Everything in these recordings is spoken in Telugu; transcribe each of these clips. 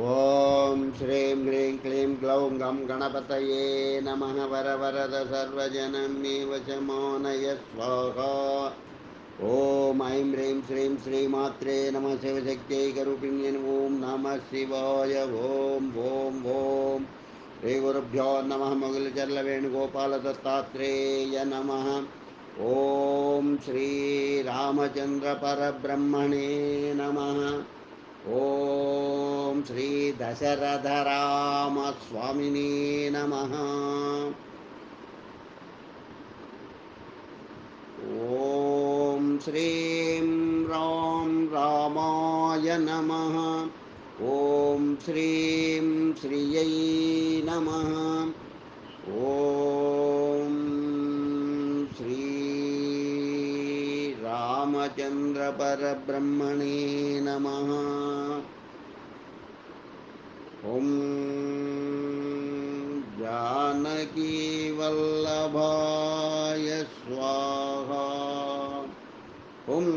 ఓం శ్రీం హ్రీం క్లీం గ్లౌం గం గణపతయే నమః వరవరద సర్వజనం మే వశమానయ స్వాహా. ఓం ఐం హ్రీం శ్రీం శ్రీమాత్రే నమ శివశక్త్యైకరూపిణ్యన్ ఓం నమ శివాయ. ఓం ఓం ఓం శ్రీ గురుభ్యో నమ మొగిలిచర్ల వేణుగోపాల దత్తాత్రేయ నమ. ఓం శ్రీరామచంద్ర పరబ్రహ్మణే నమ. ఓం శ్రీ దశరథరామస్వామినే నమ. ఓం శ్రీం రాం రామాయ నమ. ఓం శ్రీం శ్రియై నమ. ఓం శ్రీ రామచంద్ర పరబ్రహ్మణే నమ. ఓం జానకీ వల్లభాయ స్వాహా. ఓం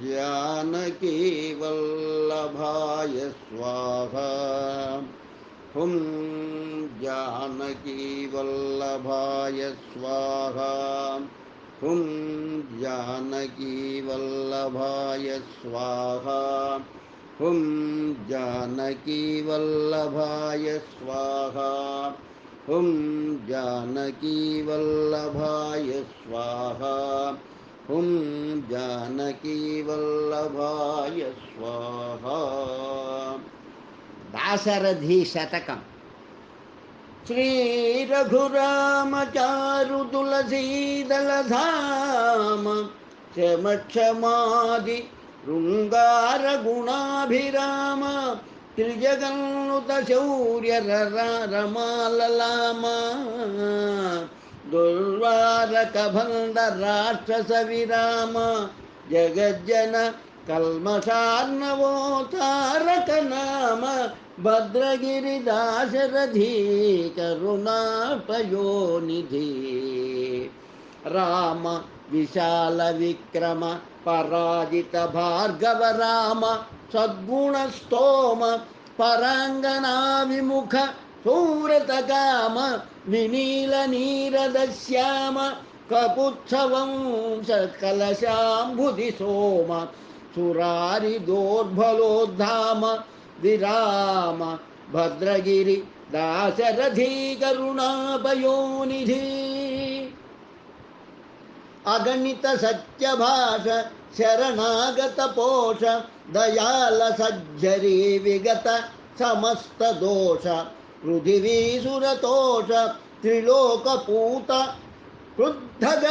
జానకీ వల్లభాయ స్వాహా. ఓం జానకీ వల్లభాయ స్వాహా. ఓం జానకీ వల్లభాయ స్వాహా. ఓం జానకీ వల్లభాయ స్వాహా. ఓం జానకీ వల్లభాయ స్వాహా. ఓం జానకీ వల్లభాయ స్వాహా. దాశరథి శతకం. శ్రీ రఘురామచారు తులసీదళధామ క్షమక్షమాది శృంగార గుణాభిరామ త్రిజగన్నుత శౌర్య రమాలలామ దుర్వారక భండ రాక్షస విరామ జగజ్జన కల్మషార్ణవోతారక నామ భద్రగిరి దాశరథి కరుణాపయోనిధి. రామ విశాల విక్రమ పరాజిత భార్గవ రామ సద్గుణ స్తోమ పరాంగనా విముఖ సూరత కామ వినీల నీరద శ్యామ కపుత్సవం కలశాంబుధి సోమ సురారి దోర్బలోద్ధామ విరామ భద్రగిరి దాశరథి కరుణాపయోనిధి. అగణిత సత్యభాష శరణాగత పోష దయాల సజ్జరీ విగత సమస్త దోష పృథివీసురతోష త్రిలోకపూత క్రుద్ధగ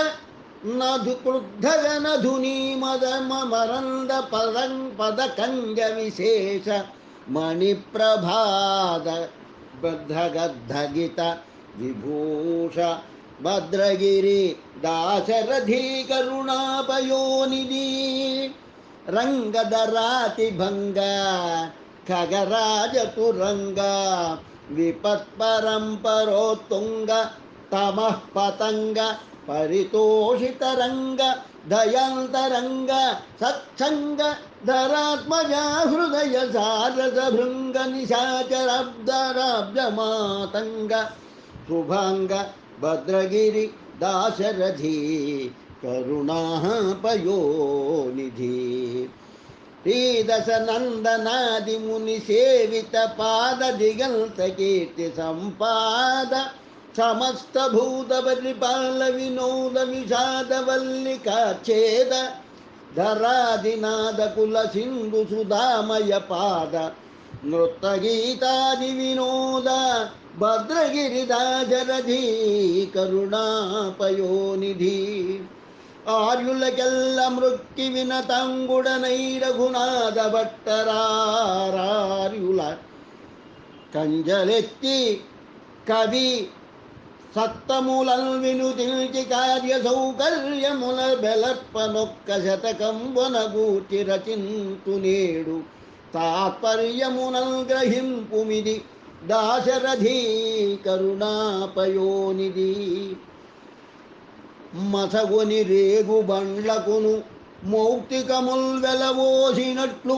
నధునీ మదమరంద పదకంజ విశేష మణిప్రభాద బద్ధగద్ధగిత విభూష భద్రగిరి దాశరథి కరుణాపయోనిధి. రంగధరాతి భంగ ఖగరాజ తురంగ విపత్పరంపరోత్తుంగ తమః పతంగ పరితోషిత రంగ దయాంతరంగ సత్సంగ ధరాత్మజా హృదయ సారస భృంగ నిశాచరాబ్దరాబ్జమాతంగ శుభాంగ భద్రగిరి దాశరథి కరుణాపయోనిధి. శ్రీదశ నందనాది ముని సేవిత పాద దిగంత కీర్తి సంపాద సమస్త భూత పరిపాల వినోద విషాద వల్లికాచ్ఛేద ధరాదినాద కుల సింధు సుధామయ పాద నృత్త గీతాది వినోద భద్రగిరి దాశరథి కరుణాపయోనిధి. ఆర్యులకెల్ల మృక్కి వినతంగుడనై రఘునాథ భట్టరార్యుల కంజలెత్తి కవి సత్తములల్ వినుతిల్చి కార్య సౌకర్యముల బెలర్పనొక్క శతకంబునగూర్చి రచింతు నేడు తాత్పర్యమునల్ గ్రహింపుమిది దాశరథి కరుణాపయోనిధి. మసగొని రేగు బండ్లకును మౌక్తికముల్ వెలవోసినట్లు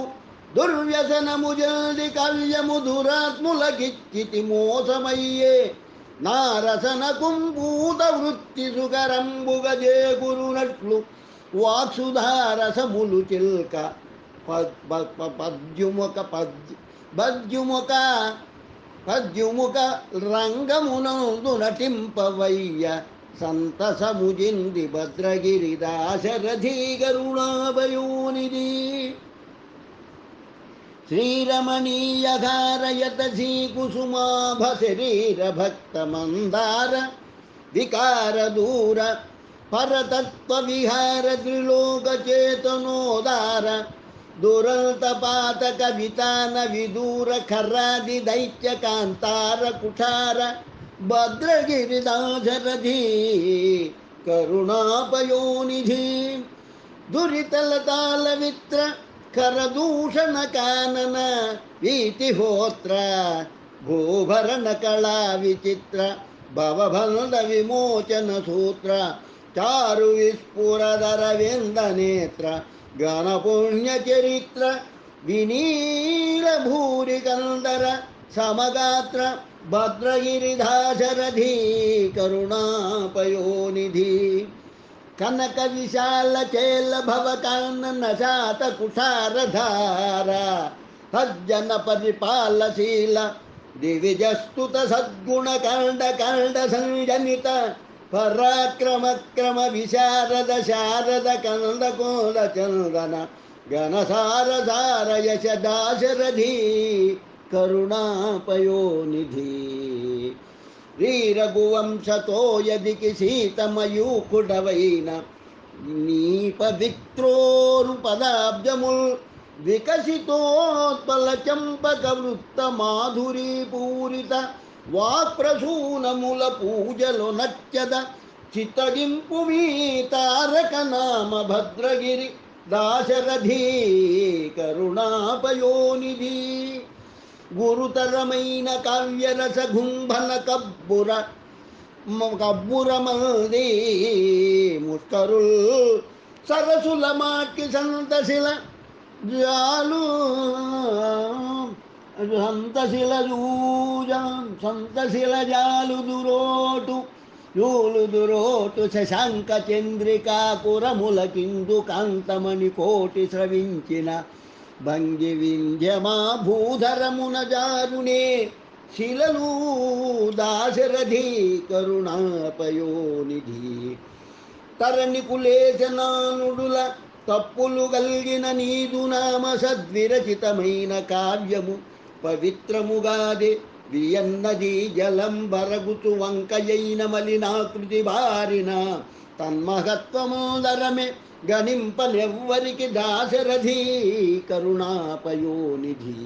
దుర్వ్యసనము జల్ది కవ్యము దురాత్ములకిచ్చితి మోసమయ్యే నారసన కుంభూత వృత్తి సుకరంబుగ జేగురునట్లు వాక్సుధారసములు చిల్క పద్యుముఖ రంగమునందు నటింపవయ్య సంతసముజింది భద్రగిరి దాశరథీ కరుణాభయోనిధి శ్రీరమణీయధారయత శ్రీకుసుమాభ శరీర భక్త మందార వికార దూర పరతత్వ విహార త్రిలోక చేతనోదార దురంత పాతక వితాన విదూర ఖర్రాది దైత్య కాంతార కుఠార భద్రగిరిదాశరథీ కరుణాపయోనిధి దురితలతాల విత్ర కరదూషణ కానన వీతిహోత్ర గోభరణ కళా విచిత్ర భవబంధ విమోచన సూత్ర చారు విస్ఫురధర విందనేత్ర గణపుణ్య చరిత్ర వినీల భూరి కందర సమగాత్ర భద్రగిరిధాశరథీ కరుణాపయోనిధి కనక విశాల చేల భవ కానన శాత కుఠారధార సజ్జన పరిపాలశీల దివిజస్తుత సద్గుణ కండ సంజనిత పరాక్రమక్రమ విశారద శారద కంద కోల చందన ఘనసార యశ దాశరథీ కరుణాపయోనిధి వీరఘువంశతో యదికి సీతమయూకుడవైన నీ పవిత్రోరు పదాబ్జముల్ వికసితోత్పల చంపక వృత్త మాధురీ పూరిత వాక్ప్రసూనముల పూజలు నచ్చద చిత్తగింపు మీ తారక నామ భద్రగిరి దాశరథీ కరుణాపయోనిధి గురుతరమైన కావ్యరస గుంభన కబ్బురమంది ముష్కరుల్ సరసుల మాకి సంతశిల జాలు సంతశిల జాలు దురోటు శశాంక చంద్రికాకురముల కిందు కాంతమణి కోటి స్రవించిన భంగి వింధ్యమా భూధరమున జారునే శిలలు దాశరథీ కరుణాపయోనిధి తరణి కులేశనానుడుల తప్పులు గల్గిన నీదు నామ సద్విరచితమైన కావ్యము పవిత్రముగాదే వియన్నది జలం బరగుచు వంకయైన మలినాకృతి బారిన తన్మహత్వమోదరమే గణింపనెవ్వరికి దాశరథీ కరుణాపయోనిధి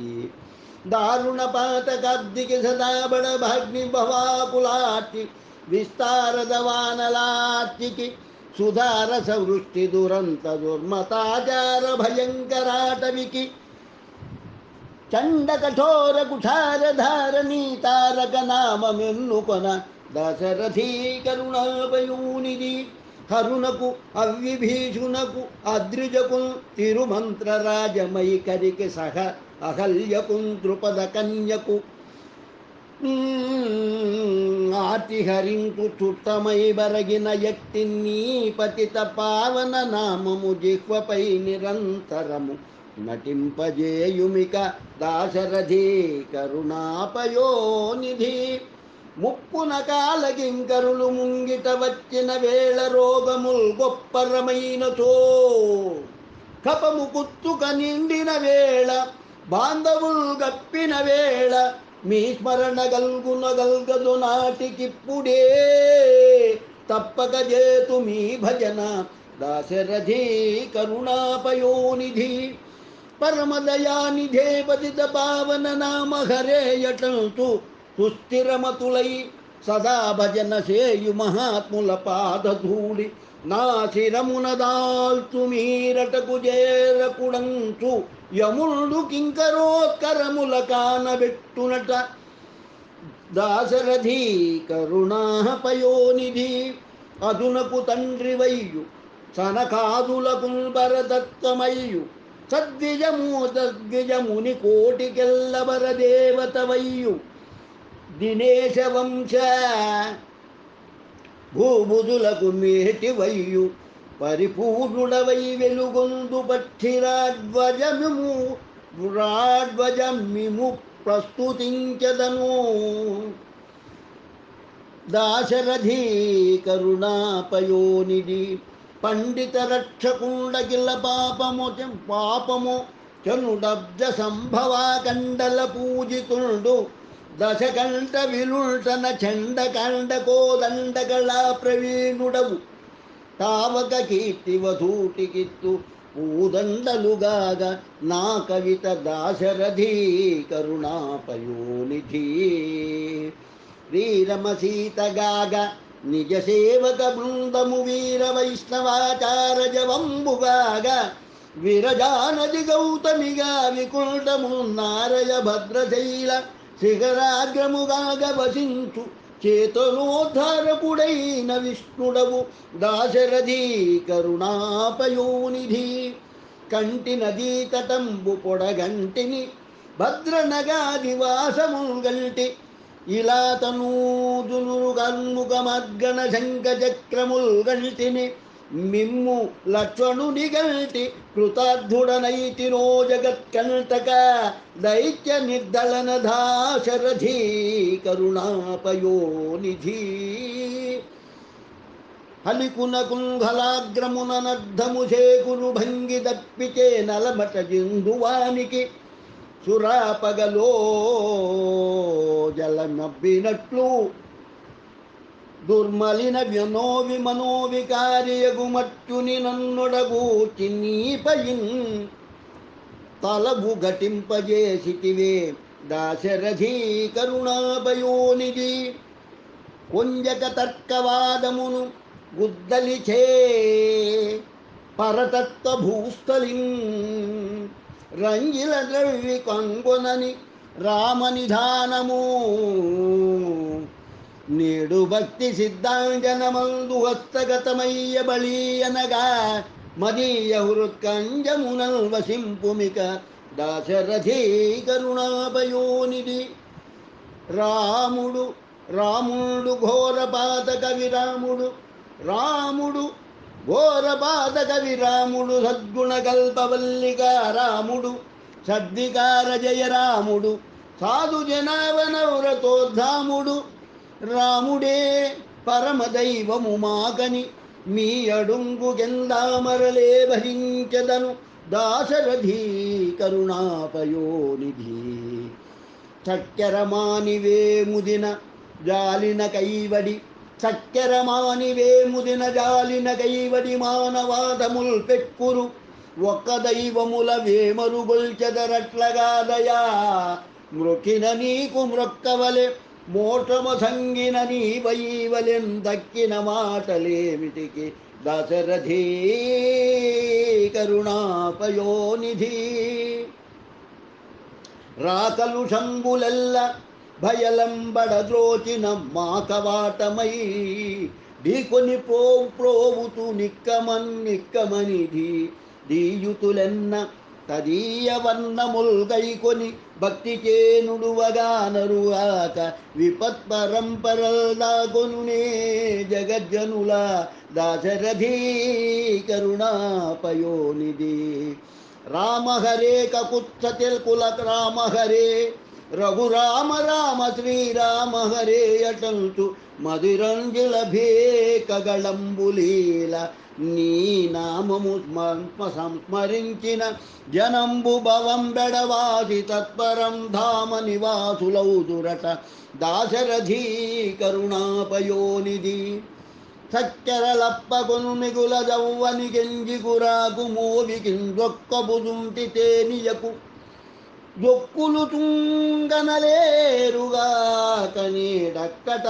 దారుణ పాతకబ్దికి సదాబడ భాగ్ని భవాకులార్తి విస్తారద వానలార్తికి సుధారస వృష్టి దురంత దుర్మతాచార భయంకరాటవికి చండ కఠోర కుఠార ధారణీ తారక నామమెన్నుకొన దశరథీ కరుణాపయోనిధి హరునకు అవ్విభీషునకు అద్రిజకు తిరుమంత్ర రాజమైకరికి సహ అహల్యకు ద్రుపద కన్యకు ఆర్తిహరించు చుట్టమై బరగిన యక్తిని పతిత పావన నామము జిహ్వపై నిరంతరము నటింపజేయుమిక దాశరథీ కరుణాపయోనిధి ముప్పున కాలకింకరులు ముంగిట వచ్చిన వేళ రోగముల్ గొప్పరమైనతో కపము కుత్తుక నిండిన వేళ బాంధవుల్ గప్పిన వేళ మీ స్మరణ గల్గదు నాటికిప్పుడే తప్పక చేతు మీ భజన దాశరథీ కరుణాపయోనిధి పరమదయానిధే పతిత పావన నామ హరేయటంతు సుస్థిరమతులై సదా భజన సేయు మహాత్ముల పాదధూళి నా శిరమున దాల్చు మీరటకు చేరకుడంచు యముడు కింకరోత్కరముల కానబెట్టునట దాశరథీ కరుణాపయోనిధి అదునకు తండ్రి వయ్యు సనకాదులకు భరతత్వమయ్యు సద్విజముని కోటికెల్లవర దేవతవయ్యు దినేశ వంశ భూబుధులకు మేటివయ్యు పరిపూర్ణుడవై వెలుగొందు పక్షిరాధ్వజమిము ప్రస్తుతించదను. దాశరథీ కరుణాపయోనిధి పండిత రక్షకుండగిల పాపము చనుడబ్జ సంభవ కండల పూజితుండు దశకంఠ విలుల్టన చండకాండ కోదండగళ ప్రవీణుడవు తావక కీర్తివధూటికిత్తు పూదండలుగాగ నా కవిత దాశరథీ కరుణాపయోనిధి. శ్రీరమ సీతగాగ నిజ సేవక బృందము వీర వైష్ణవాచార జవంబుగాగ విరజానది గౌతమిగా వికుంఠము నారయ భద్రశైల శిఖరాగ్రముగాగ వసించు చేతనోద్ధారకుడైన విష్ణుడవు దాశరథీ కరుణాపయోనిధి. కంటి నదీ తటంబు పొడగంటిని భద్రనగాదివాసముల్ గంటి ఇలా తనూదును గన్ముఖమద్గణ శంఖ చక్రముల్ గంటిని మిమ్ము లక్ష్మణుని గంటి కృతార్థుడనైతినో జగత్కంటక దైత్య నిర్దళన దాశరథీ కరుణాపయోనిధి. హలికున కుంఘలాగ్రమున నర్ధము చేకురు భంగి దప్పిచే నలమట జిందువానికి సురాపగలో జలమబ్బినట్లు దుర్మలిన వ్యనోవి మనోవికారియగుమత్యుని నన్నొడగూచి నీపయిన్ తలబు ఘటింపజేసిటివే దాశరథీ కరుణాపయోనిధి. కొంజక తర్కవాదమును గుద్దలిచే పరతత్వ భూస్థలిం రంగిల ద్రవ్వి కంగొనని రామనిధానము నేడు భక్తి సిద్ధాంజనమందు హస్తగతమయ్య బళీయనగా మదీయ హృత్కంజమునల్ వసింపుమిక దాశరథీ కరుణాపయోనిధి. రాముడు ఘోరపాతక విరాముడు ఘోరపాతక విరాముడు సద్గుణకల్పవల్లికా రాముడు సద్వికార జయ రాముడు సాధు జనావనవ్రతోద్ధాముడు రాముడే పరమదైవము మాకని మీ అడుంగు గెందామరలే భరించదను దాశరథీ కరుణాపయోనిధి. చక్కెరమానివే ముదిన జాలిన కైవడి చక్కెరమానివే ముదిన జాలిన కైవడి మానవాదముల్ పెక్కురు ఒక్క దైవముల వేమరుగొల్చెదరట్లగాదయా మృకిన నీకు మృక్కవలె మోటమ సంగిన నీ వైవలెన్ దక్కిన మాటలేమిటికి దాశరథీ కరుణాపయోనిధి. రాకలు శంబులెల్ల భయలంబడద్రోచిన మాకవాటమై ఢీకొని ప్రోవుతూ నిక్కమనిధి దీయుతులెన్న తదీయ వర్ణముల్ గైకొని భక్తి చేనుడువగానరుగాక విపత్ పరంపరల్ దాగొనునే జగజ్జనుల దాశరథీ కరుణాపయోనిధి. రామ హరే కకుత్స తెల్కుల రామ హరే రఘురామ రామ శ్రీరామ హరే అటంతు మధురంజల భేకగళంబులీల నీ నామము సంస్మరించిన జనంబు భవం బెడవాసి తత్పరం ధామ నివాసులౌదురట దాశరథీ కరుణాపయోనిధి. చక్కెరలప్పకొను మిగుల జవ్వని కెంజి కురాకు మోవికిందొక్క బుజుంటి తేనియకు జొక్కులు తుంగనలేరుగా కనీడక్కట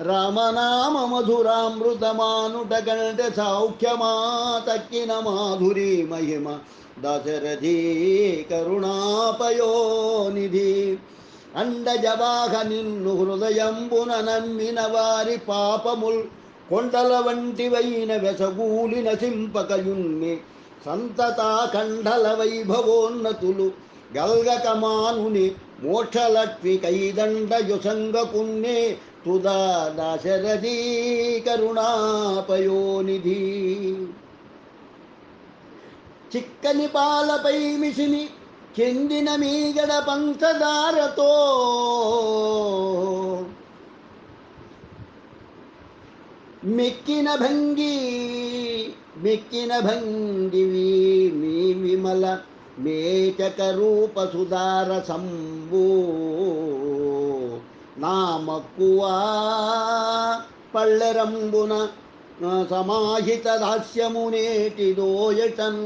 రామనామ మధురామృతమానుట కంటే సౌఖ్యమా తక్కిన మాధురీ మహిమ దాశరథీ కరుణాపయోనిధి. అండజవాహ నిన్ను హృదయంబున నమ్మిన వారి పాపముల్ కొండల వంటివైన వెసగూలి నసింపకయున్ని సంతతాఖండల వైభవోన్నతులు గల్గకమానుని మోక్షలక్ష్మి కైదండ యుసంగకున్నే తుదా దశరథీ కరుణాపయోనిధి. చిక్కని పాలపై మిసిని చెందిన మీగడ పంచదారతో మెక్కిన భంగివి మీ విమల మేచక రూప సుధార సంభూ నామక్కువా పళ్ళెరంబున సమాహిత దాస్యమునేటి దోయటన్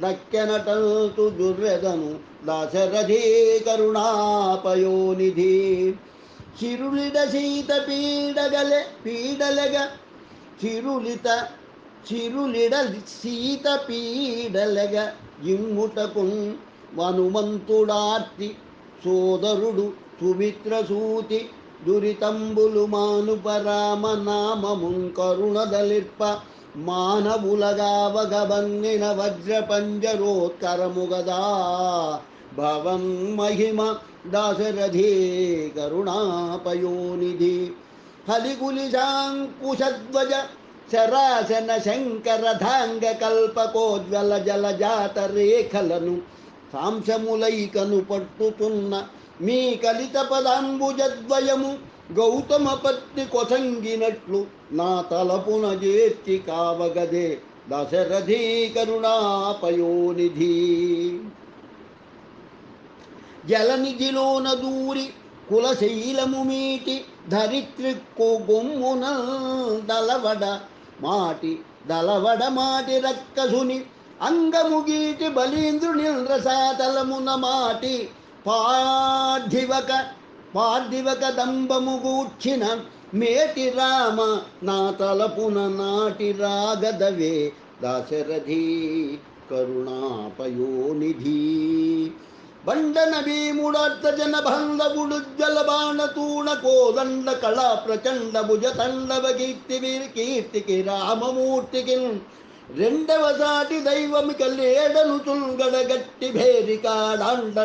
దక్కెనటల్తు దుర్యదను దశరథీ కరుణాపయోనిధి. చిరులిడ సీత పీడలగ చిరులిడ సీత పీడలగ ఇమ్ముటకు వనుమంతుడార్తి సోదరుడు సుమిత్రసూతి దురితంబులు మానుపరామనామమున్ కరుణదలిర్ప మానవులగావగబంగిన వజ్రపంజరోత్కరముగదా భవం మహిమ దాశరథీ కరుణాపయోనిధి. హలిగులిశాంకుశధ్వజ శరాసన శంకరధాంగ కల్పకోజ్వల జలజాత రేఖలను సాంశములైకను పట్టుతున్న మీ కలిత పదాంబుజద్వయము గౌతమ పత్ని కొసంగినట్లు నా తలపున చేర్చి కావగదే దశరథీ కరుణాపయోనిధి. జలనిధిలోన దూరి కులశైలము మీటి ధరిత్రిక్కు గొమ్మున దలవడ మాటి రక్కసుని అంగముగీటి బలీంద్రుని రసాతలమున మాటి పార్థివక దంబము గూర్చిన మేటి రామ నా తలపున నాటి రాగదవే దాశరథీ కరుణాపయోనిధి. బండన భీముడార్త జన బంధవుడు జలబాణతూణ కోదండ కళా ప్రచండ భుజ తండవ కీర్తికి రామమూర్తికి రెండవ సాటి దైవమిక లేడను చుల్గడగట్టి భేరికాడాండ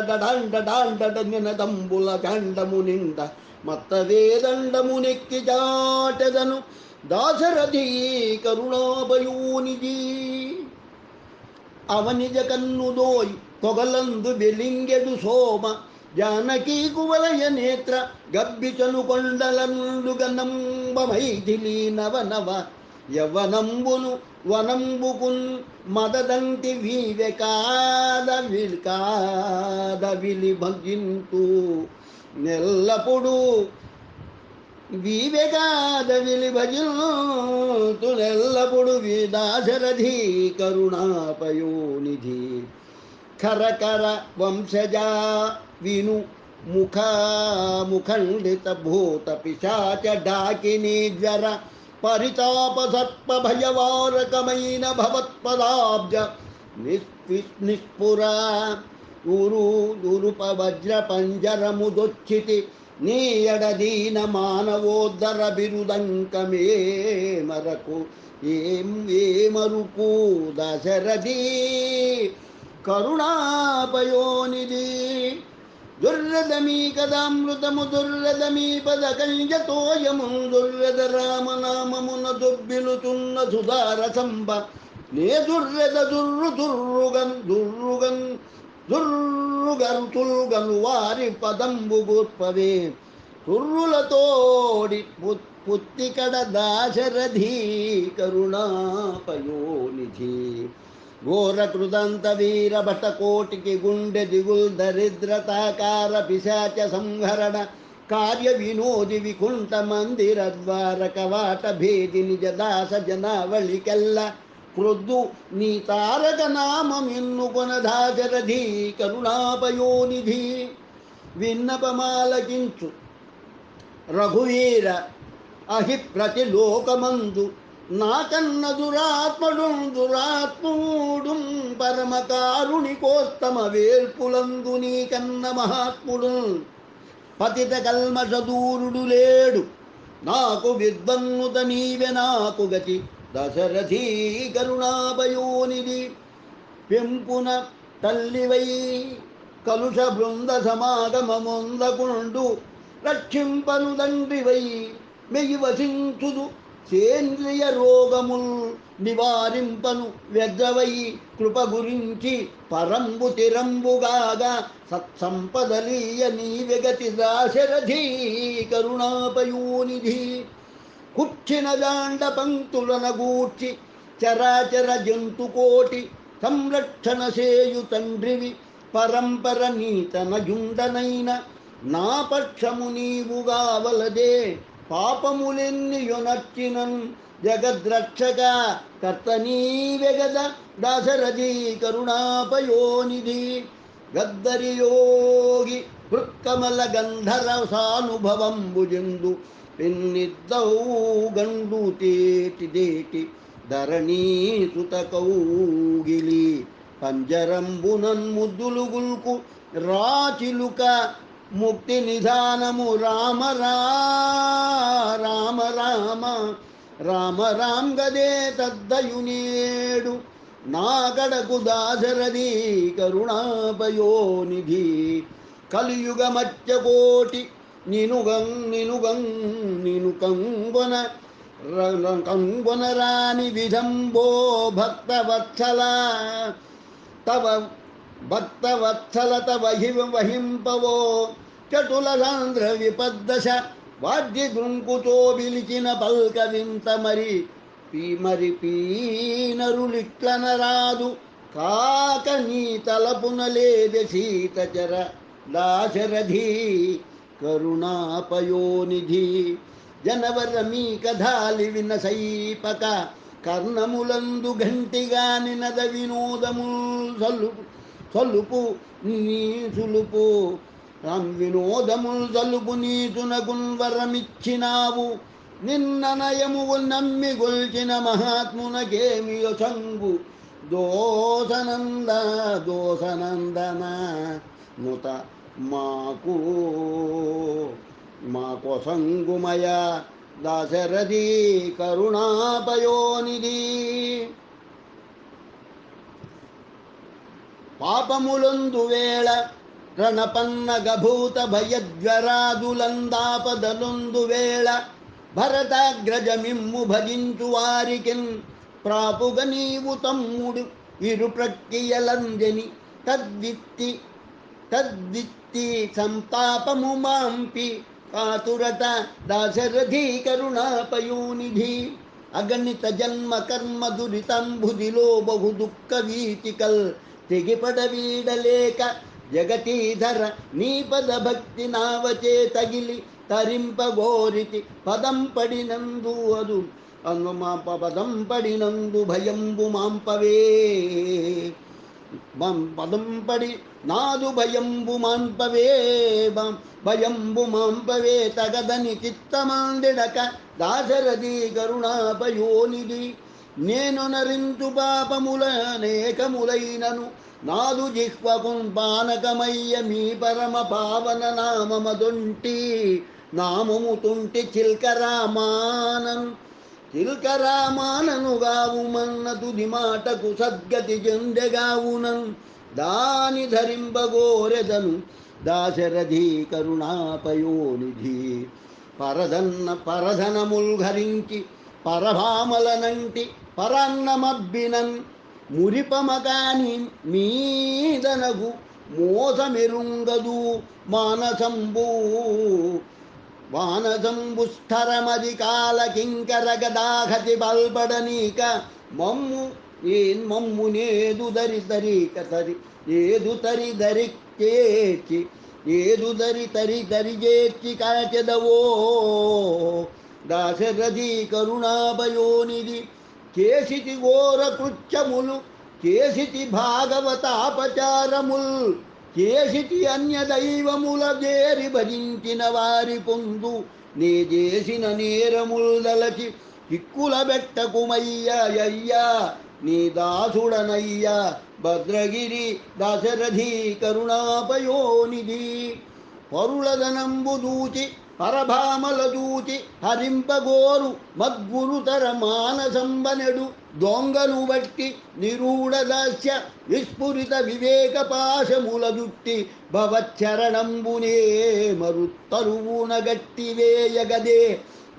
నినదంబుల చండము నిండ మత్త వేదండము నెక్కి చాటెదను దాశరథీ కరుణాపయోనిధి. అవనిజ కన్నుదోయ్ తొగలందు వెలింగెడు సోమ జానకీ కువలయ నేత్ర గబ్బిచను కొండలండుగ నంబమైథిలీ నవనవ యవనంబును వనంబుకున్ మదదంతి కాద విలి భజింతు నెల్లప్పుడు వివేకాద విలి భజింతు నెల్లప్పుడు దాశరథీ కరుణాపయోనిధి. ఖరకర వంశజా విను ముఖండిత భూత పిశాచ డాకినీ జ్వర పరితాప సర్ప భయవారకమైన భవత్పదాబ్జ నిస్ఫురా ఉరుప వజ్ర పంజరముదొచ్చితి నీయడదీన మానవోద్ధర బిరుదంకమే మరకు దశరథీ కరుణాపయోనిధి. దుర్రదమీ కదామృతము దుర్రదమీ పదకంజతోయము దుర్రద రామనామమున దుబ్బిలుతున్న సుధారసంబ నే దుర్రద దుర్రుగను వారి పదంబు గూర్పవే తుర్రులతోడి పుత్తికడ దాశరథీ కరుణాపయోనిధి. ఘోరకృదంత వీర భటకోటికి గుండె దిగుల్ దరిద్రతాకార పిశాచ సంహరణ కార్య వినోది వికుంఠ మందిర ద్వార కవాట భేది నిజ దాస జనావళికెల్ల క్రొద్దు నీ తారక నామమిన్నుకొన దాశరథీ కరుణాపయోనిధి. విన్నపమాలకించు రఘువీర అహి ప్రతిలోకమందు నాకన్న దురాత్ముడు పరమకారుణికోత్తమ వేల్పులందు నీకన్న మహాత్ముడు పతిత కల్మషదూరుడు లేడు నాకు విద్వన్నుత నీవె నాకు గతి దశరథీ కరుణాపయోనిధి. పెంపున తల్లివై కలుష బృంద సమాగమొందకుండు రక్షింపను తండ్రివై మెయి వసించుదు సేంద్రియ రోగముల్ నివారింపను వ్యగ్రవై కృప గురించి పరంబు తిరంబుగాగా సత్సంపదలీయ నీ వెగతి దాశరథీ కరుణాపయోనిధి కూర్చిన జాండ పంక్తులన గూర్చి చరాచర జంతుకోటి సంరక్షణ సేయు తండ్రివి పరంపర నీతనయుండనైన నా పక్షము నీవుగావలదే పాపములెన్నియొనర్చినన్ జగద్రక్షక కర్త నీవెగద దాశరథీ కరుణాపయోనిధి గద్దరియోగి హృత్కమల గంధర సానుభవంబుజందు పెన్నిద్దౌ గండు తేటి దేటి ధరణీసుత కౌగిలి పంజరంబునన్ ముద్దులు గుల్కు రాచిలుక ముక్తి నిధానము రామ రామ రామ రామ రామ గదే తద్దయునేడు నా గడకు దాశరథీ కరుణాపయోనిధి కలియుగ మత్స్యకోటి నిను కంగొన రాని విధంబో భక్తవత్సల తవ వహింపవో చటుల సాంద్ర విపద్దశ వాద్య గృంకుతో పిలిచిన పల్క వింత మరి పీనరులిట్లనరాదు కాక నీ తలపున లేదె సీతచర దాశరథీ కరుణాపయోనిధి జనవర మీ కథాలి వినసైపక కర్ణములందు ఘంటిగా నినద వినోదముల్ సలుపు నీ సులుపు వినోదముల్ సలుపు నీతునకున్ వరమిచ్చినావు నిన్న నయము నమ్మి గొల్చిన మహాత్మునకేమియో చంగు దోసనందన నుత మాకు సంగుమయ దాశరథీ కరుణాపయోనిధి పాపములందు వేళ రణపన్నగభూత భయజ్వరాదులందాపదలుందు వేళ భరతాగ్రజమిమ్ము భజించు వారికిన్ ప్రాపుగ నీవు తమ్ముడు ఇరు ప్రక్రియలందని తద్దిత్తి సంతాపము మాంపి కాతురత దాశరథీ కరుణాపయోనిధి అగణిత జన్మ కర్మ దురితంబుదిలో బహు దుఃఖ వీతికల్ తెగిపడ వీడలేక జగతీధర నీ పద భక్తి నావచే తగిలి తరింపగోరితి పదం పడినందు పదం పడినందు భయంబు మాంపవే పదం పడి నాదు భయంబు మాంపవే తగదని చిత్తమాందిడక దాశరథీ కరుణాపయోనిధి నేను నరించు పాపములనేకములైనను నాదు జిహ్వకున్ పానకమయ్య మీ పరమ పావన నామమదొంటి నామముతుంటి చిల్కరామానను గావుమన్న తుది మాటకు సద్గతి చెందెగావునన్ దాని ధరింపగోరెదను దాశరథీ కరుణాపయోనిధి పరధనముల్ ఘరించి పరభామలనంటి పరాన్నమబ్బినన్ మురిపమకాని మీదనగు మోసమెరుంగదు వానసంబుస్థరమది కాల కింకర గదాహతి బల్బడనీక మమ్ము నేదు చేర్చి కాచెదవో దాశరథీ కరుణాపయోనిధి చేసితి ఘోర కృత్యములు చేసితి భాగవతాపచారముల్ చేసితి అన్య దైవముల చేరి భజించిన వారి పొందు నే చేసిన నేరముల్ దలచి చిక్కుల బెట్టకుమయ్యా నీ దాసుడనయ్యా భద్రగిరి దాశరథీ కరుణాపయోనిధి పరులదనంబు దూచి పరభామల దూచి హరింపగోరు మద్గురుతర మానసంబనెడు దొంగను బట్టి నిరూఢదాస్య విస్ఫురిత వివేక పాశముల జుట్టి భవచ్చరణంబునే మరుత్తరువున గట్టి వేయగదే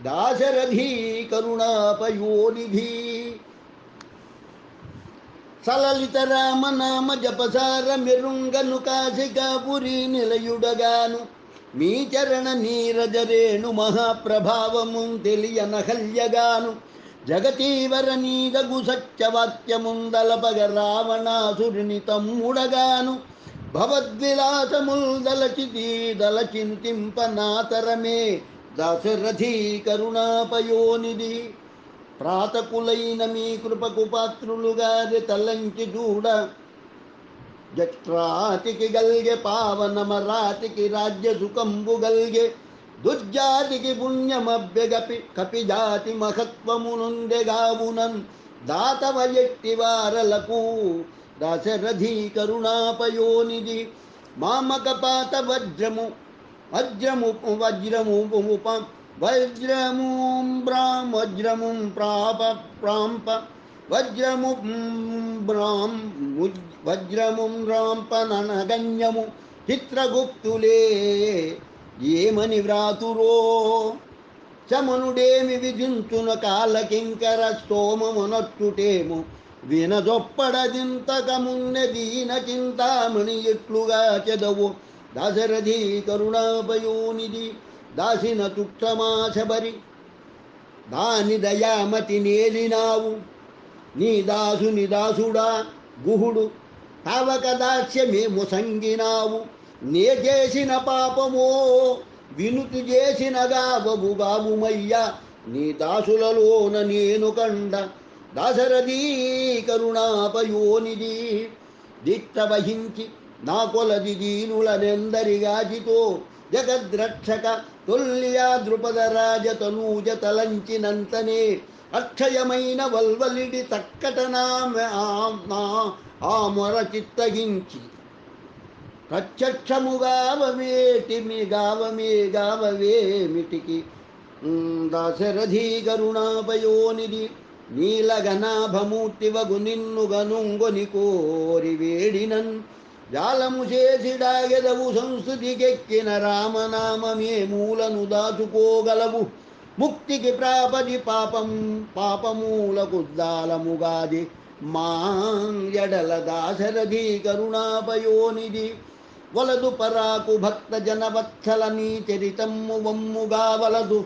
దాశరథీ కరుణాపయోనిధి. సలలిత రామనామ జపసార మెరుంగను కాశికాపురి నిలయుడగాను మీ చరణ నీరజరేణు మహాప్రభావము తెలియనహల్యగాను జగతీవర నీదగు సత్యవాక్యముందలపగ రావణాసురుని తమ్ముడగాను భవద్విలాసముల్దలచిదలచింతింపనాతరమే దాశరథీ కరుణాపయోనిధి. ప్రాతకులైన మీ కృపకు పాత్రులుగారి తలంచి చూడ జట్రాతికి గల్గె పావనమరాతికి రాజ్య సుఖంబు గల్గె దుర్జాతికి పుణ్యమభ్యగపి కపిజాతి మహత్వమునుందెగావునన్ దాతవ ఎట్టి వారలకు దాశరథీ కరుణాపయోనిధి. మామకపాత వజ్రము వజ్రము వజ్రము వజ్రము వజ్రము ప్రాప ప్రాంప వజ్రము వజ్రము రాంపనగణ్యము చిత్రగుప్తులే ఏమని వ్రాతురో చమనుడేమి విధించున కాలకింకర స్తోమమునట్టుటేము వినజొప్పడదింతకమున్నె దీన చింతామణి ఎట్లుగా చెదవు దాశరథీ కరుణాపయోనిధి. దాసిన తుక్షమాశబరి దాని దయామతి నేలినావు నీ దాసుని దాసుడా గుహుడు తవక దాస్యమేము సంగినావు నే చేసిన పాపమో వినుతి చేసిన గావముగావుమయ్యా నీ దాసులలోన నేను కండ దాశరథీ కరుణాపయోనిధి. దిట్ట వహించి నా కొలది దీనులనెందరిగాచితో జగద్రక్షక తుల్యా ద్రుపద రాజతనూజ తలంచినంతనే అక్షయమైన వల్వలిడి తక్కటనామ ఆ మొర చిత్తగించి ప్రత్యక్షముగావమేటిమి గావమేమిటికి దాశరథీ కరుణాపయోనిధి. నీలగనాభమూర్తివగు నిన్ను గనుంగొని కోరి వేడినన్ జాలము చేసిడాగెదవు సంస్కృతికెక్కిన రామనామమే మూలను దాచుకోగలవు ముక్తికి ప్రాపది పాపమూలకు దాలముగాది మా ఎడల దాశరథీ కరుణాపయోనిధి. వలదు పరాకు భక్త జనవత్సల నీ చరితమ్ము వమ్ముగా వలదు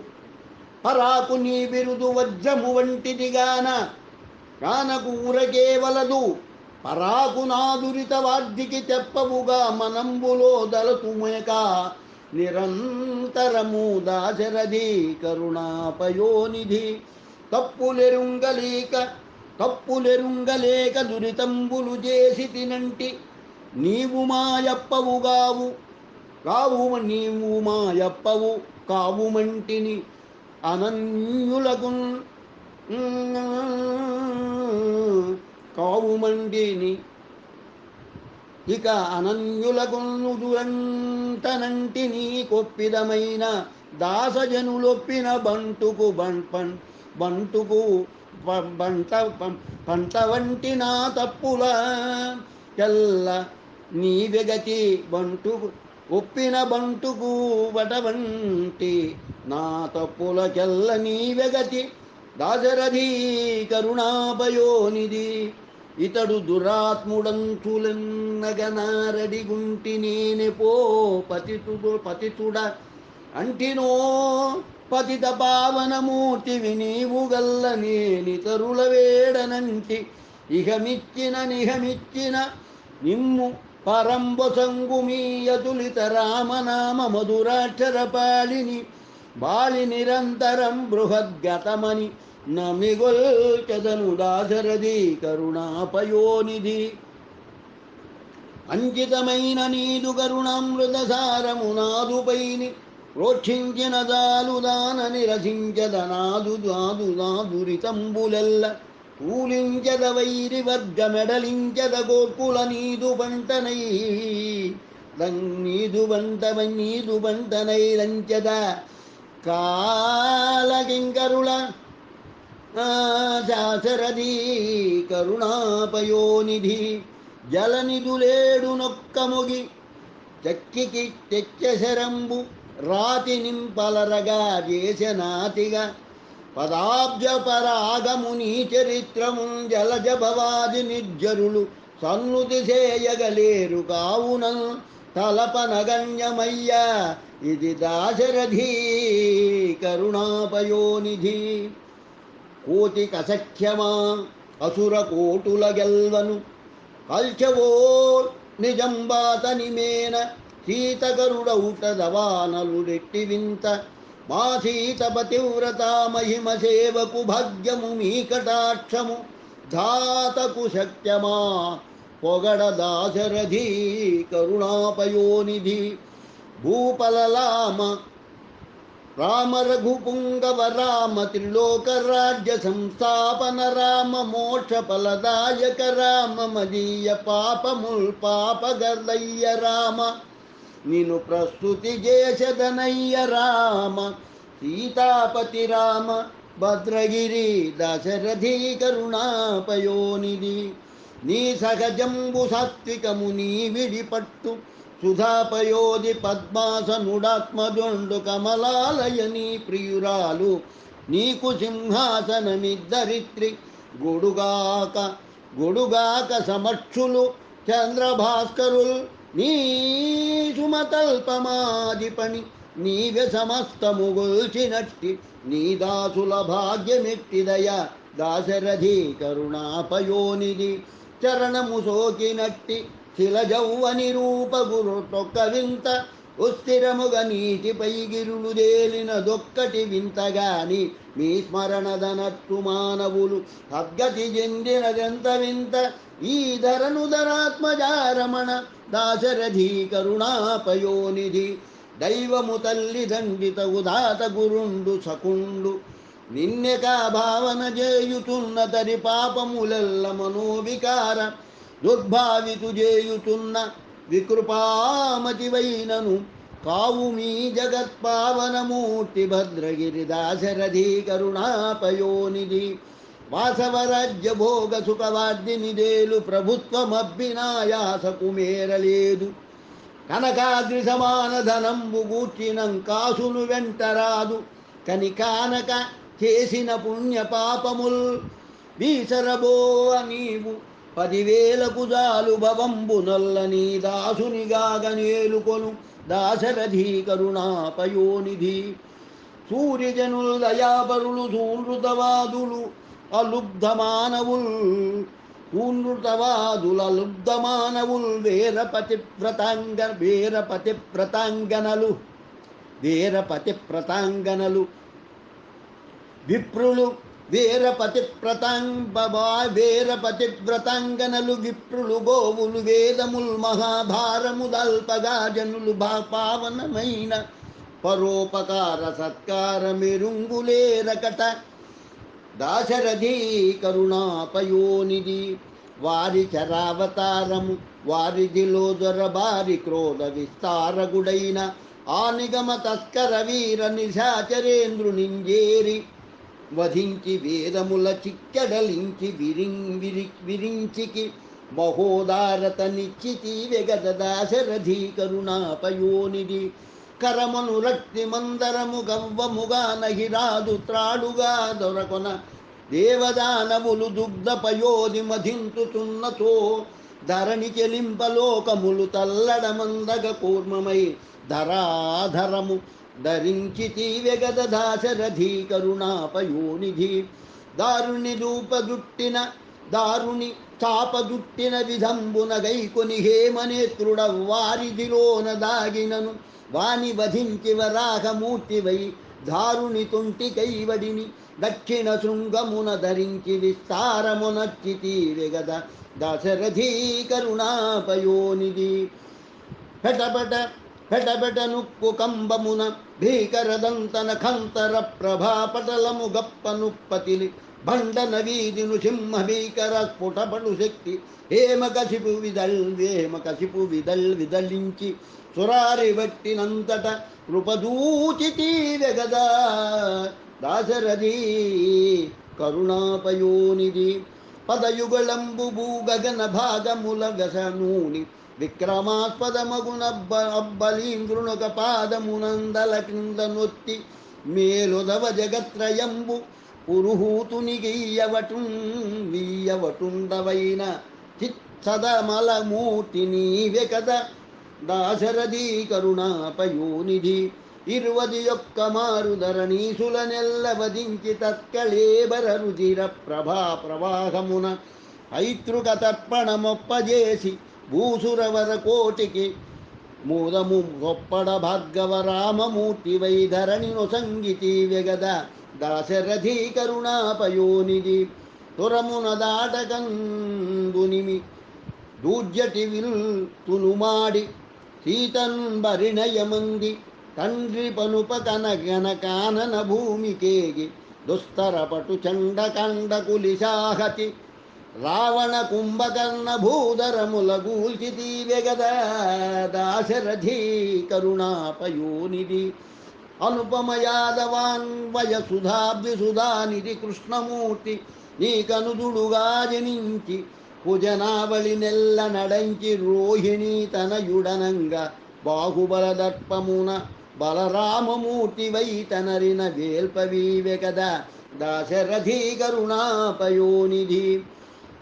పరాకు నీ బిరుదు వజ్రము వంటిదిగాన కానకు ఊరకే వలదు పరాకు నాదురిత వార్ధికి చెప్పవుగా మనంబులో దళతుమేక నిరంతరము దాశరథీ కరుణాపయోనిధి. తప్పులెరుంగలేక దురితంబులు చేసి తినంటి నీవు మాయప్పవుగావు నీవు మాయప్పవు కావుమంటిని అనన్యులకు కావుమంటిని ఇక అనన్యులకు దురంతనంటి నీ కొప్పిదమైన దాసజనులొప్పిన బంటుకు పంట వంటి నా తప్పుల కెల్ల నీవెగతి బంటుకు ఒప్పిన బంటుకు వటవంటి నా తప్పులకెల్ల నీవెగతి దాశరథీ కరుణాపయోనిధి. ఇతడు దురాత్ముడంతులన్నగనారడి గుంటి నేనెపో పతితుడ అంటినో పతిత పావనమూర్తివి నీవు గల్ల నేనితరుల వేడనంటి నిహమిచ్చిన నిమ్ము పరంబొసంగుమీయతులిత రామనామ మధురాక్షర పాళిని బాలి నిరంతరం బృహద్గతమని నమిగొల్చెదను దాశరథీ కరుణాపయోనిధి. అంకితమైన నీదు కరుణామృత సారము నాదుపైని ప్రోక్షించిన దాలుదాన నిరసించదనాదురితంబులెల్ల కూలించద వైరి వర్గ మెడలించద గోకుల నీదు బంటనై లంచద కాలకింకరుల దాశరథి కరుణాపయోనిధి జలనిధులేడు నొక్కముగి చక్కికి తెచ్చశరంబు రాతి నింపలరగా చేసనాతిగా పదాబ్జ పరాగముని చరిత్రము జలజ భవాది నిర్జరులు సన్నుతి చేయగలేరు కావున తలపనగణ్యమయ్య ఇది దాశరథి కరుణాపయోనిధి. కోటి కసఖ్యమా అసుర కోటుల గెల్వను కల్చవో నిజంబాతని మేన సీతగరుడౌట దవానలు రెట్టి వింత మా సీతపతివ్రత మహిమ సేవకు భాగ్యము మీ కటాక్షము ధాతకు శక్యమా పొగడ దాశరథి కరుణాపయోనిధి. భూపలలామ రామ రఘుపుంగవ రామ త్రిలోక రాజ్య సంస్థాపన రామ మోక్ష ఫలదాయక రామ మదీయ పాపముల్ పాపగర్లయ్య రామ నిను ప్రస్తుతి చేసదనయ్య రామ సీతాపతి రామ భద్రగిరి దశరథి కరుణాపయోనిధి. నీ సహజంబు సాత్వికము నీ విడిపట్టు సుధాపయోధి పద్మాసనుడాత్మజుండు కమలాలయని ప్రియురాలు నీకు సింహాసనమిద్దరిత్రి గొడుగాక గొడుగాక సమక్షులు చంద్రభాస్కరుల్ నీ సుమతల్పమాదిపణి నీవె సమస్తము గొల్చినట్టి నీ దాసుల భాగ్యమెట్టిదయ దాశరథి కరుణాపయోనిధి. చరణము సోకినట్టి శిలజౌవని రూప గురు తొక్క వింత ఉస్థిరముగ నీటిపై గిరులు దేలినదొక్కటి వింతగాని మీ స్మరణదనట్టు మానవులు అద్గతి చెందినదెంత వింత ఈ ధరను ధరాత్మజారమణ దాశరథి కరుణాపయోనిధి. దైవము తల్లి దండిత ఉదాత గురుండు సకుండు నిన్నెకా భావన చేయుతున్న తరి పాపములెల్ల మనోవికార దుర్భావితు చేయుతున్న వికృపామతివైనను కావు మీ జగత్పావనమూర్తి భద్రగిరి దాశరథి కరుణాపయోనిధి. వాసవరాజ్య భోగ సుఖవార్దినిదేలు ప్రభుత్వమబ్బినాయాసకు మేరలేదు కనకాద్రి సమాన ధనంబు గూర్చినం కాసును వెంటరాదు కనికానక చేసిన పుణ్య పాపముల్ వీసరబోవ నీవు 10,000కు జాలు భవంబు నల్లని దాసునిగాగనేలుకొను దాశరథి కరుణాపయోనిధి. సూర్యజనుల్ దయాపరులు సూనృతవాదులు అలుబ్ధమానవుల్ అలుబ్ధమానవుల్ వీరపతి ప్రతాంగనలు విప్రులు వీరపతి వ్రతాంగనలు విప్రులు గోవులు వేదముల్ మహాభారము దల్పగా జనులు పావనమైన పరోపకార సత్కార మెరుంగులేరకట దాశరథి కరుణాపయోనిధి. వారి చరావతారము వారిదిలో దొరబారి క్రోధ విస్తారగుడైన ఆనిగమ తస్కర వీర నిశాచరేంద్రునింజేరి వధించి వేదముల చిక్కడలించి విరించికి మహోదారత నిశ్చితి వెగద దాశరథి కరుణాపయోనిధి. కరమను రక్తి మందరము గవ్వముగా నహిరాదు త్రాడుగా దొరకొన దేవదానములు దుగ్ధపయోధి మధింతుతున్నతో ధరణి చెలింపలోకములు తల్లడమందగ కూర్మమై ధరాధరము ధరించి తీవెగద దాశరథి కరుణాపయోనిధి. దారుని రూపజుట్టిన దారుని చాపజుట్టిన విధంబున గైకొని హేమనేత్రుడ వారిదిలోన దాగినను వాని వధించి వరాహమూర్తివై దారుని తొంటి కైవడిని దక్షిణ శృంగమున ధరించి విస్తారమునచ్చితి వెగద దాశరథి కరుణాపయోనిధి. పెటపెట నుక్కు కంబమున భీకరదంతన ఖంతర ప్రభాపటలము గప్పనుప్పతిలి భండన వీధిను సింహ భీకర స్ఫుటపడు శక్తి హేమకశిపు విదలించి సురారి వట్టినంతట కృపదూచితి వెగద దాశరథి కరుణాపయోనిధి పదయుగళంబు భూగగన భాగముల గసనూని విక్రమాస్పదమగునబ్బ అబ్బలీంద్రునొక పాదమునందల క్రింద నొత్తి మేలుదవ జగత్రయంబు పురుహూతునిగీయవటుండవైన చిత్సదమలమూర్తి నీవే కద దాశరథి కరుణాపయోనిధి 21 మారు ధరణీసుల నెల్లవదించి తత్కళేబర రుచిర ప్రభా ప్రవాహమున ఐతృక తర్పణమొప్పజేసి భూసురవర కోటికి మూదము గొప్పడ భార్గవ రామమూర్తి వైధరణి నొసంగితి వెగద దాశరథి కరుణాపయోనిధి తురమున దాటకందునిమి దూర్జటి విల్తునుమాడి సీతన్ బరిణయమంది తండ్రి పనుప కనగన భూమికేగి దుస్తరపటు చండకండ కులిశాహతి రావణ కుంభకర్ణ భూధరముల గూల్చితి వెగద దాశరథి కరుణాపయోనిధి అనుపమయాదవాన్వయ సుధాబ్దిసుధానిధి కృష్ణమూర్తి నీకనుదుడుగా జనించి కుజనావళి నెల్ల నడంచి రోహిణి తనయుడనంగా బాహుబల దర్పమున బలరామమూర్తి వై తనరిన వేల్పవీవె కదా దాశరథి కరుణాపయోనిధి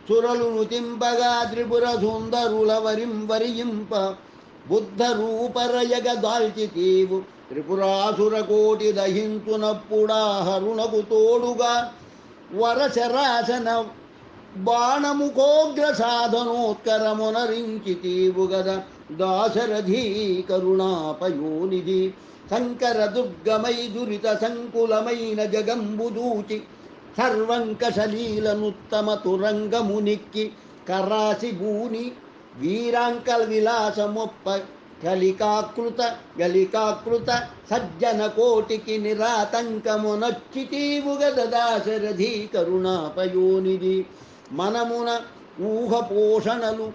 సురలును తింపగా త్రిపుర సుందరుల వరింప బుద్ధ రూపరయగ దాల్చితీవు త్రిపురాసుర కోటి దహించునప్పుడా హరుణకు తోడుగా వరశరాసన బాణముఖోగ్ర సాధనోత్కరమునరించితీవు గద దాశరథి కరుణాపయోనిధి శంకర దుర్గమై దురిత సంకులమైన జగంబుదూచి సర్వంకశలీలనుత్తమ తురంగమునిక్కి కరాసి భూని వీరాంకల్ విలాసమొప్ప గలికాకృత సజ్జన కోటికి నిరాతంకమునొచ్చితీవు గద దాశరథి కరుణాపయోనిధి మనమున ఊహ పోషణలు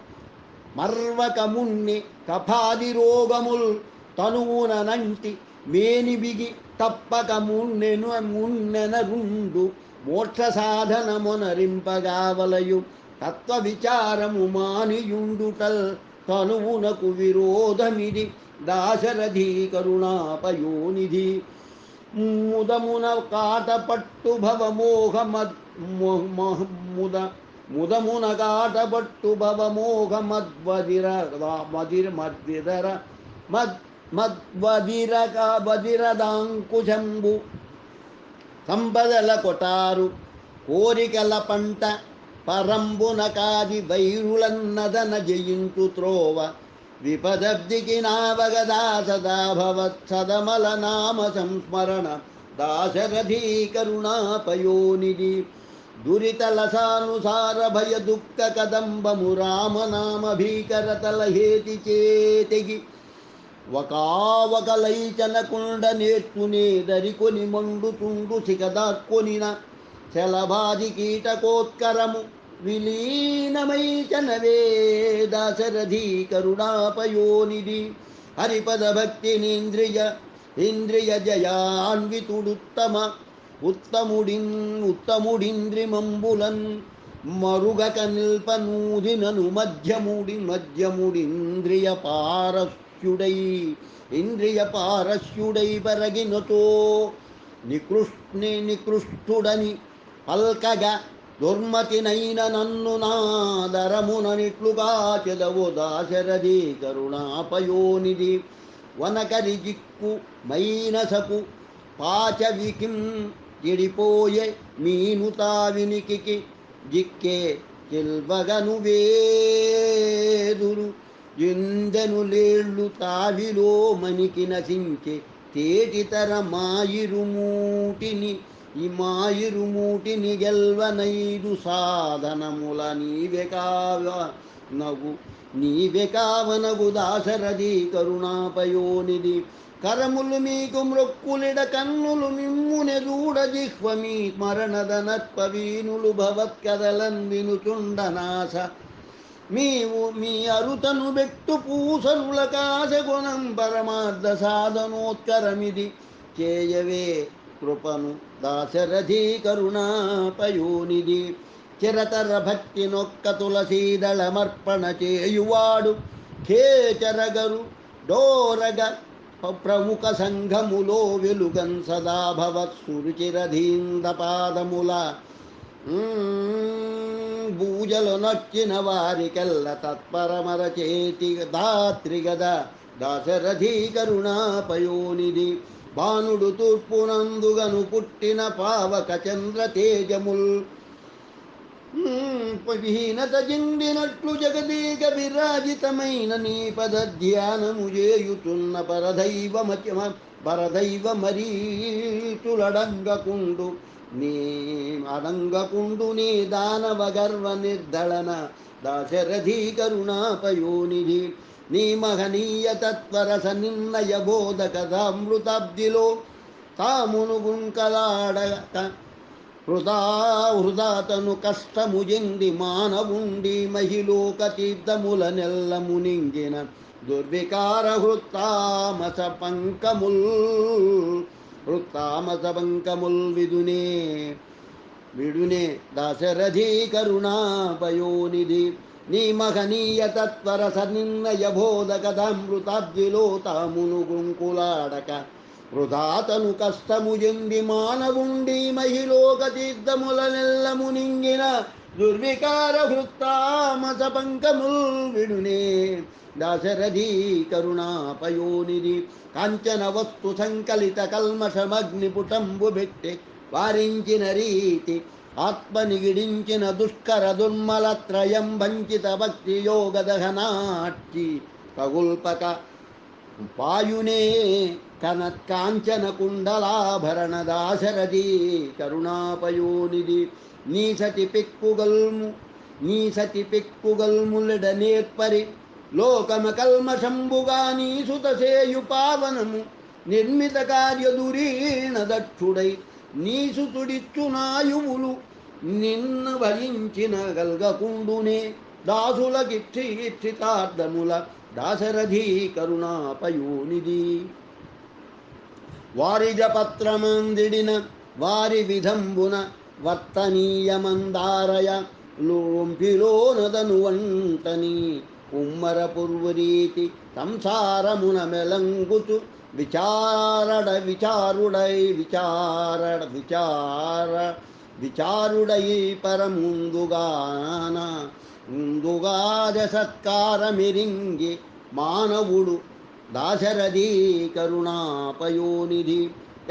మర్వకమున్ని కఫాది రోగముల్ తనువున నంటి మేనిబిగి తప్పక మున్నెనరుండు మోక్ష సాధనమునరింపగావలయు తత్వ విచారము మానియుండుటల్ తనువునకు విరోధమిది దాశరథి కరుణాపయోనిధి ముదమున కాటపట్టు భవమోహ ముదమున కాటపట్టు భవమోహ మద్వదిరదాంకుశంబు సంపదల కొటారు కోరికల పంట పరంబున కాది వైరులన్నదన జయించు త్రోవ విపదబ్దికి నావగదా సదా భవత్సదమల నామ సంస్మరణ దాశరథి కరుణాపయోనిధి దురితలసానుసార భయ దుఃఖ కదంబము రామనామ భీకరతల హేతి చేతికి వకావకలైచన కుండ నేర్చునే దరికొని మండుతుండు సిగదాక్కొనిన శలభాది కీటకోత్కరము విలీనమైచనవే దాశరథి కరుణాపయోనిధి హరిపద భక్తినింద్రియ ఉత్తముడింద్రిమంబులన్ మరుగక నిల్పనూదినను మధ్యముడింద్రియ పారస్యుడై పరగినతో నికృష్టుడని పల్కగా దుర్మతినైన నన్ను నాదరముననిట్లుగా చెదవు దాశరథి కరుణాపయోనిధి వనకరి జిక్కు మైనసపు పాచవికిం చెడిపోయే మీను తావినికి జిక్కే చెల్వగను వేదురు ఎందెను లేళ్ళు తావిలో మనికి నసించే తేటితర మాయిరుమూటిని గెల్వనైదు సాధనముల నీవే కావనగు దాశరథి కరుణాపయోనిధి కరములు మీకు మృక్కులిడ కన్నులు మిమ్మునెదూడ జిహ్వ మీ స్మరణదనత్పవీనులు భవత్కదలన్ వినుచుండనాశ మీ అరుతను బెట్టు పూసరుల కాశగుణం పరమార్థ సాధనోత్కరమిది చేయవే కృపను దాశరథి కరుణాపయోనిధి. చిరతర భక్తి నొక్క తులసీదళమర్పణ చేయువాడు ఖేచరగరు డోరగ ప్రముఖ సంఘములో వెలుగన్ సదా భవత్సురుచిరధీంద పాదముల బూజలు నొచ్చిన వారికెల్ల తత్పరమర చేతి దాత్రిగద దాశరథి కరుణాపయోనిధి. భానుడు తూర్పునందుగను పుట్టిన పావక చంద్ర తేజముల్ విహీనత చెందినట్లు జగదీక విరాజితమైన నీ పద ధ్యానము చేయుతున్న పరదైవ మరీచులడంగకుండు నీ దానవ గర్వ నిర్దళన దాశరథి కరుణాపయోనిధి. నీ మహనీయ తత్వరస నిర్ణయ బోధకథామృతాబ్దిలో తామును గుంకలాడక హృదాతను కష్టము చెంది మానవుండి మహిలోక తీర్థముల నెల్ల మునింగిన దుర్వికార హృత్తామస పంకముల్ విడునే దాశరథి కరుణాపయోనిధి. నీ మహనీయ తత్వరస నిర్ణయ బోధకథామృతాబ్దిలో తామును గుంకులాడక వృధాతను కష్టము చెంది మానవుండి మహిలోక తీర్థముల నెల్ల మునింగిన దుర్వికార హృత్తామస పంకముల్ విడునే దాశరథి కరుణాపయోనిధి. కాంచన వస్తు సంకలిత కల్మషమగ్నిపుటంబు పెట్టి వారించిన రీతి ఆత్మనిగిడించిన దుష్కర దుర్మలత్రయం వంచిత భక్తి యోగ దహనాక్షి పగుల్పక పాయునే కనత్కాంచన కుండలాభరణ దాశరథి కరుణాపయోనిధి. నీ సతి పెక్కుగల్ములెడ నేర్పరి లోకమ కల్మషంబుగా నీ సుతసేయు పావనము నిర్మిత కార్యదురీణ దక్షుడై నీ సుతుడిచ్చునాయువులు నిన్న భరించిన గల్గకుండునే దాసులకిక్షితార్థముల దాశరథి కరుణాపయోనిధి. వారిజపత్రమందిడిన వారి విధంబున వర్తనీయమందారయ లోంపిలోనదను వంటని ఉమ్మర పుర్వరీతి సంసారమున మెలంగుచు విచారుడై ముందుగాద సత్కారమిరింగి మానవుడు దాశరథి కరుణాపయోనిధి.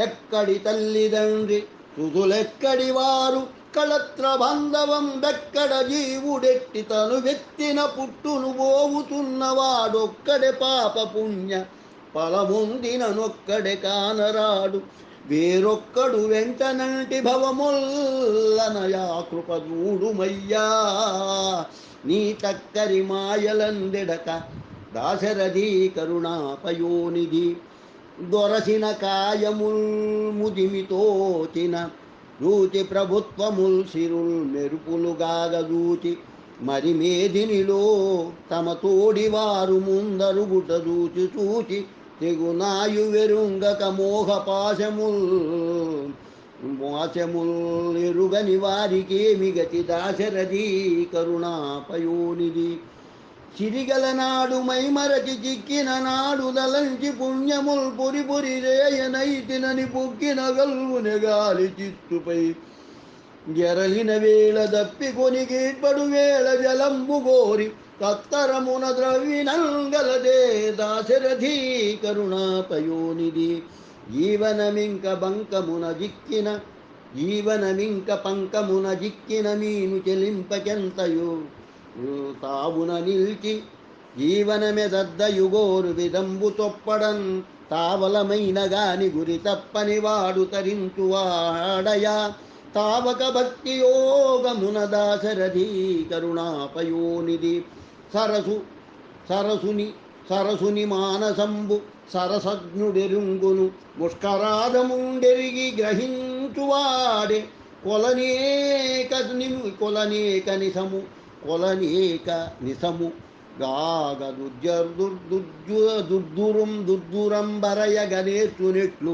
ఎక్కడి తల్లిదండ్రి సుతులెక్కడి వారు కళత్ర బాంధవం బెక్కడ జీవుడెట్టి తను వ్యక్తిన పుట్టును పోవుతున్నవాడొక్కడే పాప పుణ్య ఫలముందిననొక్కడే కానరాడు వేరొక్కడు వెంటనంటి భవముల్లనయా కృపదూడుమయ్యా నీ చక్కరి మాయలందెడక దాశరథి కరుణాపయోనిధి. దొరసిన కాయముల్ ముదిమితోచిన రూచి ప్రభుత్వముల్ సిరుల్ మెరుపులుగాగ దూచి మరి మేదినిలో తమ తోడివారు ముందరుగుట దూచి చూచి తెగునాయు వెరుంగక మోహపాశముల్ ఎరుగని వారికేమి గతి దాశరథి కరుణాపయోనిధి. చిరిగల నాడు మైమరచి చిక్కిన నాడు దలంచి పుణ్యముల్ పొరి రేయనైతినని పొక్కిన గల్వున గాలి చిత్తుపై జరలిన వేళ దప్పి కొనిగేట్పడు వేళ జలంబు గోరి తత్తరమున ద్రవినంగలదే దాశరథి కరుణాపయోనిధి. జీవనమింక పంకమున జిక్కిన మీను చెలింపకెంతయు తావున నిల్చి జీవనమెదద్దయుగోరు విదంబు తొప్పడన్ తావలమైన గాని గురి తప్పని వాడు తరించువాడయా తావక భక్తి యోగమున దాశరథి కరుణాపయోనిధి. సరసుని మానసంబు సరసజ్ఞుడెరుంగును ముష్కరాధముండెరిగి గ్రహించువాడే కొలనేక నిసము గాగ దుర్దురం బరయ గణేశునెట్లు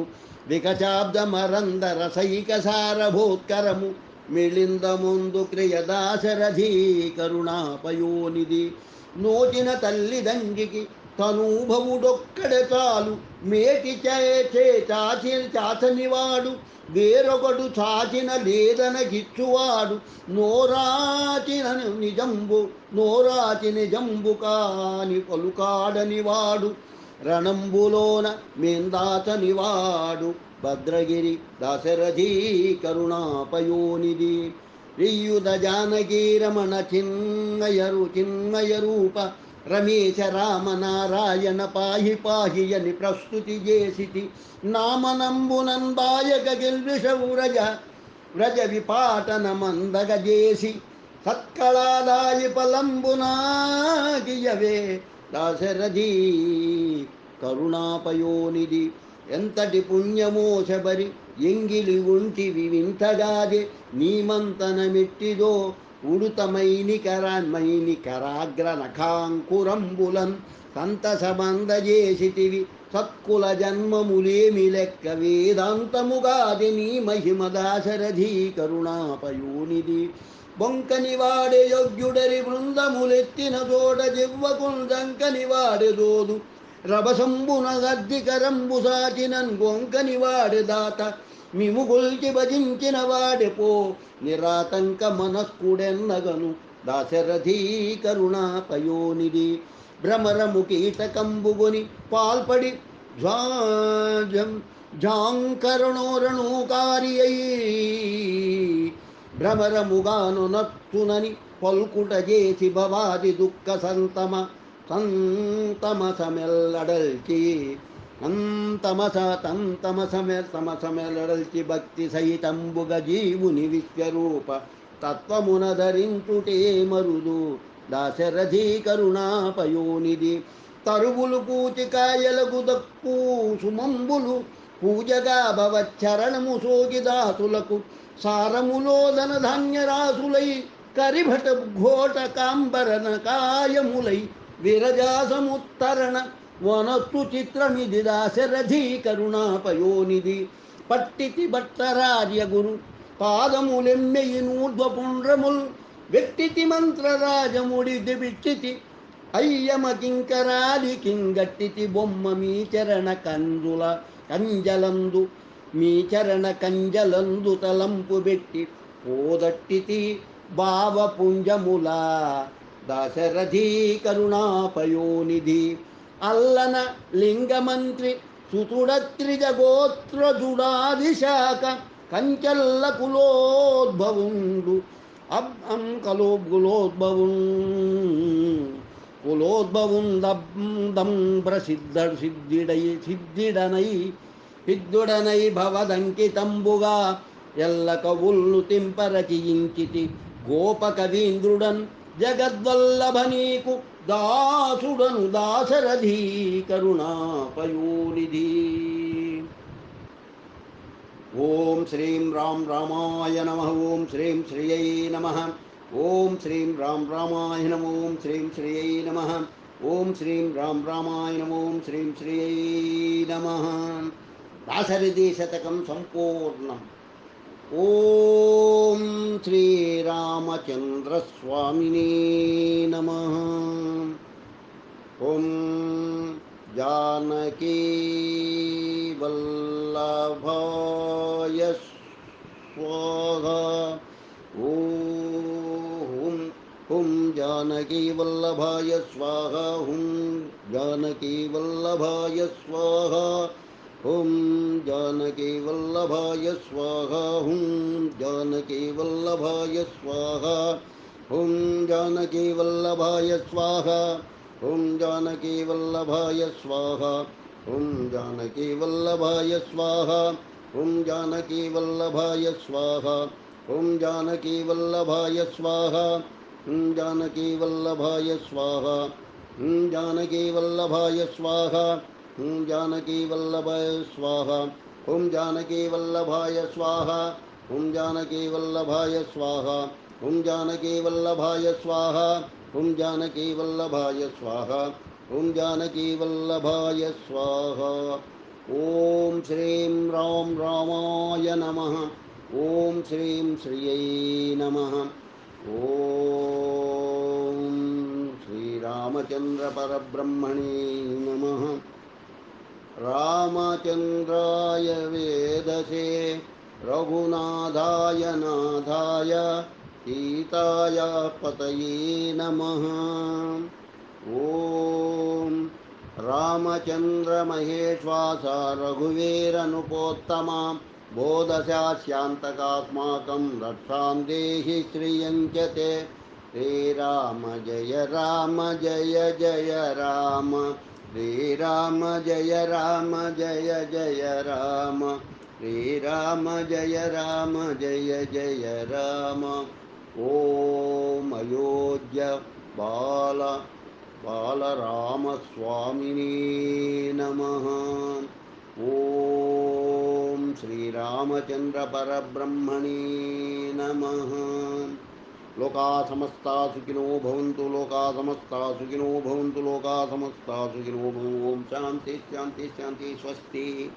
వికచాబ్దమరంద రసైక సారభూత్కరము మిళింద ముందు క్రియదాశరథీ కరుణాపయోనిధి. నోచిన తల్లిదండ్రికి తనూభవుడొక్కడే చాలు, మేటి చాచనివాడు వేరొకడు చాచిన లేదనగిచ్చువాడు. నోరాచి నిజంబు కాని పలుకాడనివాడు, రణంబులోన మేందాచనివాడు భద్రగిరి దశరథీ కరుణాపయోనిధి. రియుద జానకీ రమణ చిన్మయ రూప రమేశ రామనారాయణ పాహి పాహి అని ప్రస్తుతి చేసితి. నామనంబునందాయక గిల్విషవు వ్రజ విపాటన మందగ చేసి, సత్కళాదాయి పలంబునాగియవే దాశరథీ కరుణాపయోనిధి. ఎంతటి పుణ్యమో శబరి ఎంగిలి ఉంటివి వింతగాదే, నీమంతన మెట్టిదో ఉడుతమైని కరాగ్ర నఖాంకురంబులన్ సంతసమందజేసితివి. సత్కుల జన్మములేమి లెక్క వేదాంతముగాది నీ మహిమ దాశరథీ కరుణాపయోనిధి. బొంకని వాడే యోగ్యుడరి బృందములెత్తిన చోట జివ్వకుందంకని వాడే దోదు రభసంబున గద్దికరంబు సాచినన్ గొంకని వాడే దాత మిముగుల్చి భజించిన వాడే పో నిరాతంక మనస్కుడెన్నగను దాశరథీ కరుణాపయోనిధి. భ్రమరము కీటకంబుగొని పాల్పడి జాంకరణోరణుకారి అయి, భ్రమరముగాను నత్తునని పల్కుట చేసి భవాది దుఃఖ సంతమసమెల్లడల్చి సమసమెల్లడల్చి భక్తి సహితంబుగ జీవుని విశ్వరూప తత్వమున ధరించుటే మరుదు దాశరథీ కరుణాపయోనిధి. తరువులు పూచికాయలకు దక్కు సుమంబులు పూజగా భవచ్చరణము సోగి దాసులకు, సారములోదన ధాన్యరాసులై కరిభట ఘోట కాంబరన కాయములై విరజాసముత్తరణ వనస్సు చిత్రమిది దాశరథీ కరుణాపయోనిధి. పట్టితి భట్టరార్య గురు పాదములెమ్మెయి నూర్ధ్వపుండ్రముల్ వెట్టితి మంత్రరాజముడి దివిచ్చితి, అయ్యమ కింకరాలి కింగట్టితి బొమ్మ మీ చరణ కంజలందు తలంపు పెట్టి పోదట్టితి భావపుంజముల దాశరథీ కరుణాపయోనిధి. అల్లన లింగమంత్రి సుతుడత్రిజగోత్రజుడాదిశాఖ కంచెల్ల కులోద్భవుండు సిద్ధుడనై భవదంకితంబుగా ఎల్ల కవుల్ను తింపరచయించితి. గోపకవీంద్రుడన్ జగద్వల్లభ నీకు దాసుడను దాశరథీ కరుణాపయోనిధి. ఓం శ్రీం రాం రామాయ నమః. ఓం శ్రీం శ్రియై నమః. ఓం శ్రీం రాం రామాయ నమః. ఓం శ్రీం శ్రియై నమః. ఓం శ్రీం రాం రామాయ నమః. ఓం శ్రీం శ్రియై నమః. దాశరథీ శతకం సంపూర్ణం. ఓం శ్రీరామచంద్రస్వామినే నమః. ఓం जानकी वल्लभाय स्वाहा. ओम हुम जानकी वल्लभाय स्वाहा. हुम जानकी वल्लभाय स्वाहा. हुम जानकी वल्लभाय स्वाहा. हुम जानकी वल्लभाय स्वाहा. हुम जानकी वल्लभाय स्वाहा. हुम जानकी वल्लभाय स्वाहा. हुम जानकी वल्लभाय स्वाहा. हुम जानकी वल्लभाय स्वाहा. हुम जानकी वल्लभाय स्वाहा. हुम जानकी वल्लभाय स्वाहा. हुम जानकी वल्लभाय स्वाहा. हुम जानकी वल्लभाय स्वाहा. हुम जानकी वल्लभाय स्वाहा. हुम जानकी वल्लभाय स्वाहा. हुम जानकी वल्लभाय स्वाहा. हुम जानकी वल्लभाय स्वाहा. हुम जानकी वल्लभाय स्वाहा. ఓం శ్రీం రాం రామాయ నమః. ఓం శ్రీం శ్రియై నమః. ఓం శ్రీరామచంద్ర పరబ్రహ్మణే నమః. रामचन्द्राय वेदसे रघुनाथाय नाथाय सीताय पतये नमः. ॐ रामचन्द्रमहेश्वास रघुवीरनुपोत्तमा बोधशास्यान्तकास्माकं रक्षां देहि श्रियं च ते. राम जय जय राम. श्रीराम जय जय राम. श्रीराम जय जय राम. ॐ अयोध्य बाल बालरामस्वामिने नमः. ॐ श्रीरामचन्द्रपरब्रह्मणे नमः. लोका समस्ता सुखिनो भवन्तु. लोका समस्ता सुखिनो भवन्तु. लोका समस्ता सुखिनो भवन्तु. ओम शांति शांति शांति. स्वस्ति.